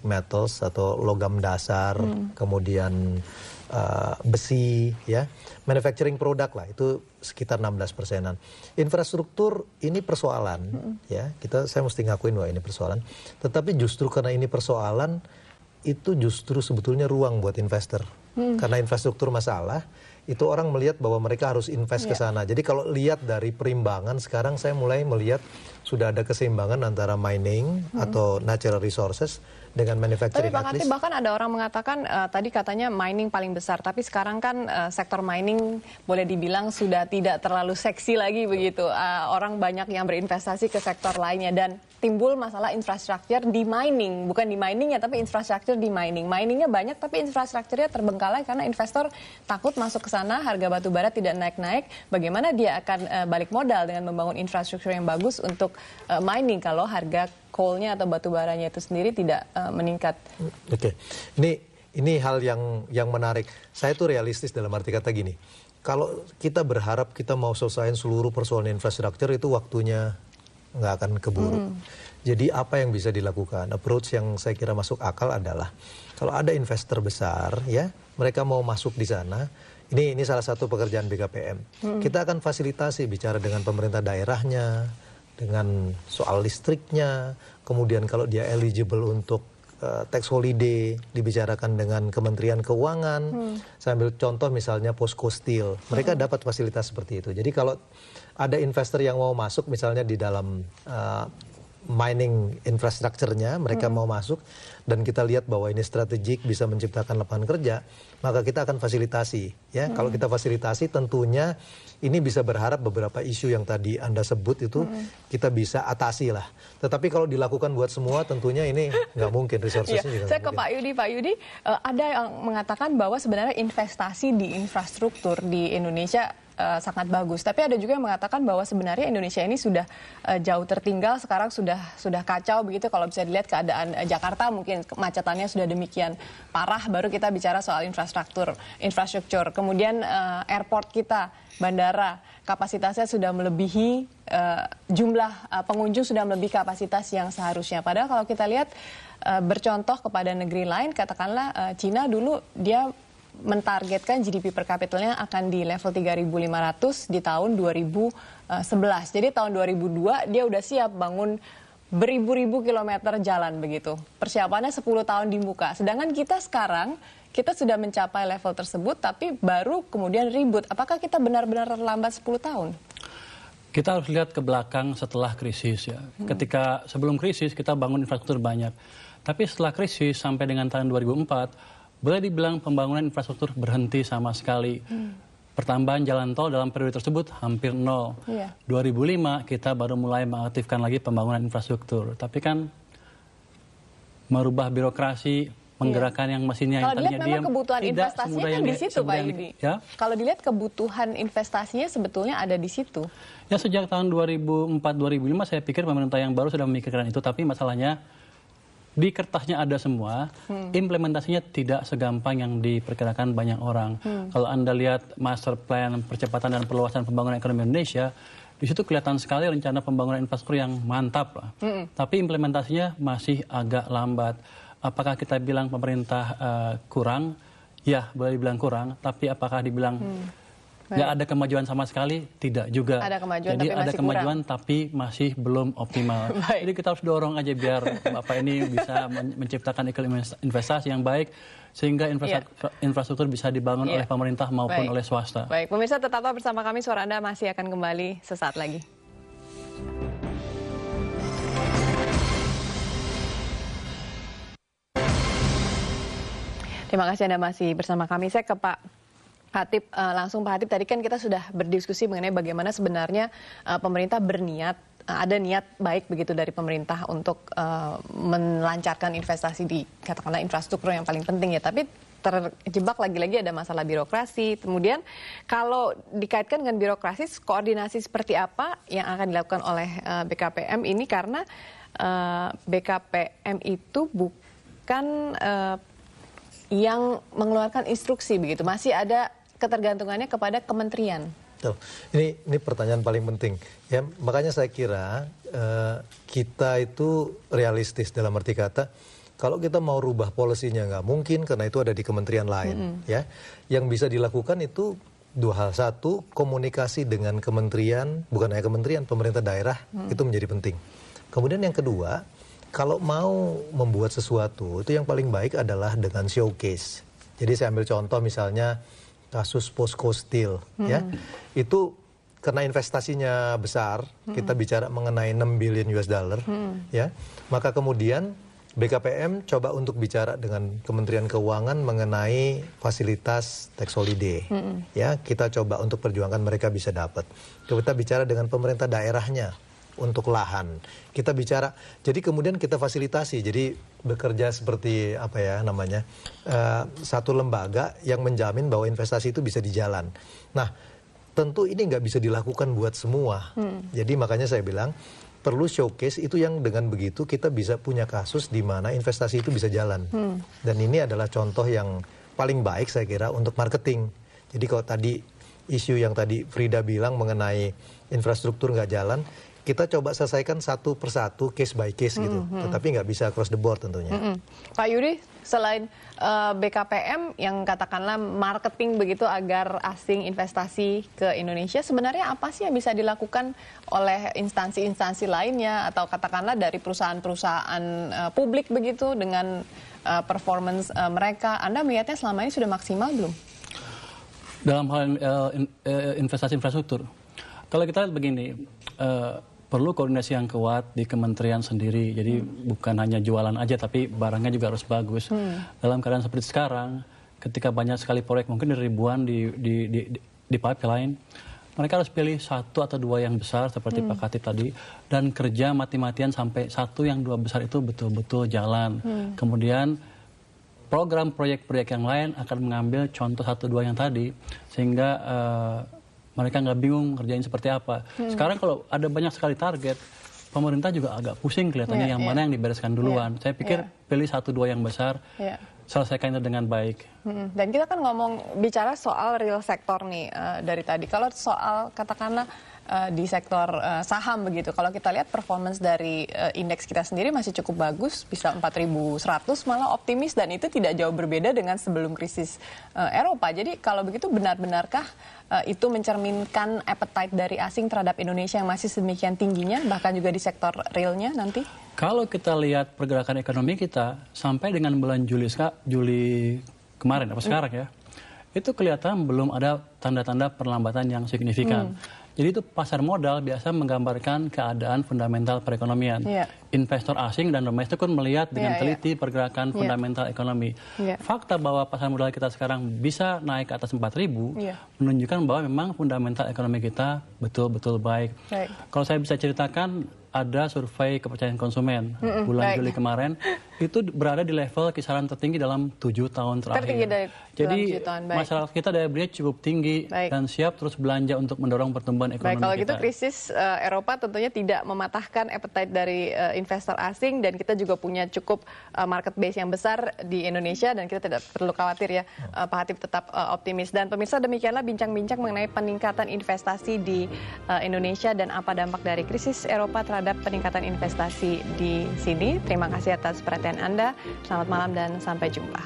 metals atau logam dasar, kemudian besi, ya, manufacturing produk lah itu sekitar 16%-an. Infrastruktur ini persoalan, ya, saya mesti ngakuin bahwa ini persoalan. Tetapi justru karena ini persoalan, itu justru sebetulnya ruang buat investor. Karena infrastruktur masalah, itu orang melihat bahwa mereka harus invest ke sana. Jadi kalau lihat dari perimbangan, sekarang saya mulai melihat sudah ada keseimbangan antara mining atau natural resources dengan manufacturing. Tapi Pak Khatib, bahkan ada orang mengatakan tadi katanya mining paling besar, tapi sekarang kan sektor mining boleh dibilang sudah tidak terlalu seksi lagi begitu. Orang banyak yang berinvestasi ke sektor lainnya dan timbul masalah infrastruktur di mining, bukan di mining ya, tapi infrastruktur di mining. Miningnya banyak tapi infrastrukturnya terbengkalai karena investor takut masuk ke sana, harga batu bara tidak naik-naik. Bagaimana dia akan balik modal dengan membangun infrastruktur yang bagus untuk mining kalau harga coal-nya atau batu baranya itu sendiri tidak meningkat. Oke. Ini hal yang menarik. Saya tuh realistis dalam arti kata gini. Kalau kita berharap kita mau selesaiin seluruh persoalan infrastruktur, itu waktunya nggak akan keburu. Jadi apa yang bisa dilakukan? Approach yang saya kira masuk akal adalah kalau ada investor besar, ya, mereka mau masuk di sana. Ini salah satu pekerjaan BKPM. Kita akan fasilitasi bicara dengan pemerintah daerahnya, dengan soal listriknya, kemudian kalau dia eligible untuk tax holiday, dibicarakan dengan Kementerian Keuangan. Saya ambil contoh misalnya Posco Steel, mereka dapat fasilitas seperti itu. Jadi kalau ada investor yang mau masuk misalnya di dalam mining infrastrukturnya, mereka mau masuk, dan kita lihat bahwa ini strategik bisa menciptakan lapangan kerja, maka kita akan fasilitasi. Ya, kalau kita fasilitasi tentunya ini bisa berharap beberapa isu yang tadi Anda sebut itu kita bisa atasi lah. Tetapi kalau dilakukan buat semua tentunya ini nggak mungkin, resourcesnya juga Saya ke Pak Yudi. Pak Yudi, ada yang mengatakan bahwa sebenarnya investasi di infrastruktur di Indonesia sangat bagus. Tapi ada juga yang mengatakan bahwa sebenarnya Indonesia ini sudah jauh tertinggal, sekarang sudah kacau begitu. Kalau bisa dilihat keadaan Jakarta mungkin kemacetannya sudah demikian parah, baru kita bicara soal infrastruktur. Kemudian airport kita, bandara, kapasitasnya sudah melebihi jumlah pengunjung, sudah melebihi kapasitas yang seharusnya. Padahal kalau kita lihat bercontoh kepada negeri lain, katakanlah Cina dulu dia mentargetkan GDP per kapitanya akan di level 3.500 di tahun 2011. Jadi tahun 2002 dia udah siap bangun beribu-ribu kilometer jalan begitu. Persiapannya 10 tahun di muka. Sedangkan kita sekarang, kita sudah mencapai level tersebut tapi baru kemudian ribut. Apakah kita benar-benar terlambat 10 tahun? Kita harus lihat ke belakang setelah krisis ya. Ketika sebelum krisis kita bangun infrastruktur banyak. Tapi setelah krisis sampai dengan tahun 2004, boleh dibilang pembangunan infrastruktur berhenti sama sekali. Pertambahan jalan tol dalam periode tersebut hampir nol. 2005 kita baru mulai mengaktifkan lagi pembangunan infrastruktur. Tapi kan merubah birokrasi, menggerakkan yang mesinnya yang tadinya diam. Kalau dilihat memang kebutuhan investasinya kan di situ Pak Yudi. Ya? Kalau dilihat kebutuhan investasinya sebetulnya ada di situ. Ya sejak tahun 2004-2005 saya pikir pemerintah yang baru sudah memikirkan itu. Tapi masalahnya di kertasnya ada semua, implementasinya tidak segampang yang diperkirakan banyak orang. Kalau Anda lihat master plan percepatan dan perluasan pembangunan ekonomi Indonesia, di situ kelihatan sekali rencana pembangunan infrastruktur yang mantap lah. Tapi implementasinya masih agak lambat. Apakah kita bilang pemerintah kurang? Ya, boleh dibilang kurang. Tapi apakah dibilang nggak ada kemajuan sama sekali? Tidak juga. Ada kemajuan, jadi tapi ada masih kemajuan kurang. Tapi masih belum optimal. Jadi kita harus dorong aja biar Bapak ini bisa menciptakan iklim investasi yang baik sehingga infrastruktur bisa dibangun oleh pemerintah maupun oleh swasta. Baik, pemirsa tetaplah bersama kami, suara Anda masih akan kembali sesaat lagi. Terima kasih Anda masih bersama kami. Saya ke Pak Khatib, langsung Pak Khatib, tadi kan kita sudah berdiskusi mengenai bagaimana sebenarnya pemerintah berniat, ada niat baik begitu dari pemerintah untuk melancarkan investasi di katakanlah infrastruktur yang paling penting ya, tapi terjebak lagi-lagi ada masalah birokrasi. Kemudian kalau dikaitkan dengan birokrasi, koordinasi seperti apa yang akan dilakukan oleh BKPM ini, karena BKPM itu bukan yang mengeluarkan instruksi begitu, masih ada ketergantungannya kepada kementerian. Ini pertanyaan paling penting ya, makanya saya kira kita itu realistis dalam arti kata Kalau kita mau rubah polisinya nggak mungkin karena itu ada di kementerian lain, ya. Yang bisa dilakukan itu dua hal. Satu, komunikasi dengan kementerian, bukan hanya kementerian, pemerintah daerah itu menjadi penting. Kemudian yang kedua, kalau mau membuat sesuatu itu yang paling baik adalah dengan showcase. Jadi saya ambil contoh misalnya kasus Posco Steel, ya. Itu karena investasinya besar, kita bicara mengenai 6 billion US dollar, ya. Maka kemudian BKPM coba untuk bicara dengan Kementerian Keuangan mengenai fasilitas tax holiday. Ya, kita coba untuk perjuangkan mereka bisa dapat. Kita bicara dengan pemerintah daerahnya untuk lahan. Kita bicara, jadi kemudian kita fasilitasi. Jadi bekerja seperti apa ya namanya, satu lembaga yang menjamin bahwa investasi itu bisa dijalan. Nah, tentu ini nggak bisa dilakukan buat semua. Jadi makanya saya bilang, perlu showcase itu yang dengan begitu kita bisa punya kasus di mana investasi itu bisa jalan. Dan ini adalah contoh yang paling baik saya kira untuk marketing. Jadi kalau tadi isu yang tadi Frida bilang mengenai infrastruktur nggak jalan, kita coba selesaikan satu persatu, case by case gitu. Tetapi nggak bisa across the board tentunya. Pak Yudi, selain BKPM yang katakanlah marketing begitu agar asing investasi ke Indonesia, sebenarnya apa sih yang bisa dilakukan oleh instansi-instansi lainnya atau katakanlah dari perusahaan-perusahaan publik begitu dengan performance mereka? Anda melihatnya selama ini sudah maksimal belum? Dalam hal investasi infrastruktur, kalau kita lihat begini, perlu koordinasi yang kuat di kementerian sendiri. Jadi bukan hanya jualan aja, tapi barangnya juga harus bagus. Dalam keadaan seperti sekarang, ketika banyak sekali proyek, mungkin ribuan di pipeline, mereka harus pilih satu atau dua yang besar seperti Pak Khatib tadi, dan kerja mati-matian sampai satu yang dua besar itu betul-betul jalan. Kemudian program proyek-proyek yang lain akan mengambil contoh satu dua yang tadi, sehingga mereka nggak bingung kerjain seperti apa. Sekarang kalau ada banyak sekali target, pemerintah juga agak pusing kelihatannya yang mana yang dibereskan duluan. Saya pikir pilih satu dua yang besar, selesaikan itu dengan baik. Dan kita kan bicara soal real sektor nih dari tadi. Kalau soal katakanlah di sektor saham begitu, kalau kita lihat performance dari indeks kita sendiri masih cukup bagus, bisa 4.100 malah optimis, dan itu tidak jauh berbeda dengan sebelum krisis Eropa. Jadi kalau begitu benar-benarkah itu mencerminkan appetite dari asing terhadap Indonesia yang masih sedemikian tingginya, bahkan juga di sektor realnya nanti? Kalau kita lihat pergerakan ekonomi kita sampai dengan bulan Juli kemarin apa sekarang ya, itu kelihatan belum ada tanda-tanda perlambatan yang signifikan. Jadi itu pasar modal biasa menggambarkan keadaan fundamental perekonomian. Investor asing dan domestik pun melihat dengan teliti pergerakan fundamental ekonomi. Fakta bahwa pasar modal kita sekarang bisa naik ke atas 4.000 menunjukkan bahwa memang fundamental ekonomi kita betul-betul baik. Kalau saya bisa ceritakan, ada survei kepercayaan konsumen bulan Juli kemarin, itu berada di level kisaran tertinggi dalam 7 tahun terakhir. Jadi masyarakat kita daya belinya cukup tinggi dan siap terus belanja untuk mendorong pertumbuhan ekonomi kalau kita. gitu krisis Eropa tentunya tidak mematahkan appetite dari investor asing, dan kita juga punya cukup market base yang besar di Indonesia, dan kita tidak perlu khawatir ya, Pak Khatib tetap optimis. Dan pemirsa, demikianlah bincang-bincang mengenai peningkatan investasi di Indonesia dan apa dampak dari krisis Eropa terhadap peningkatan investasi di sini. Terima kasih atas perhatian Anda. Selamat malam dan sampai jumpa.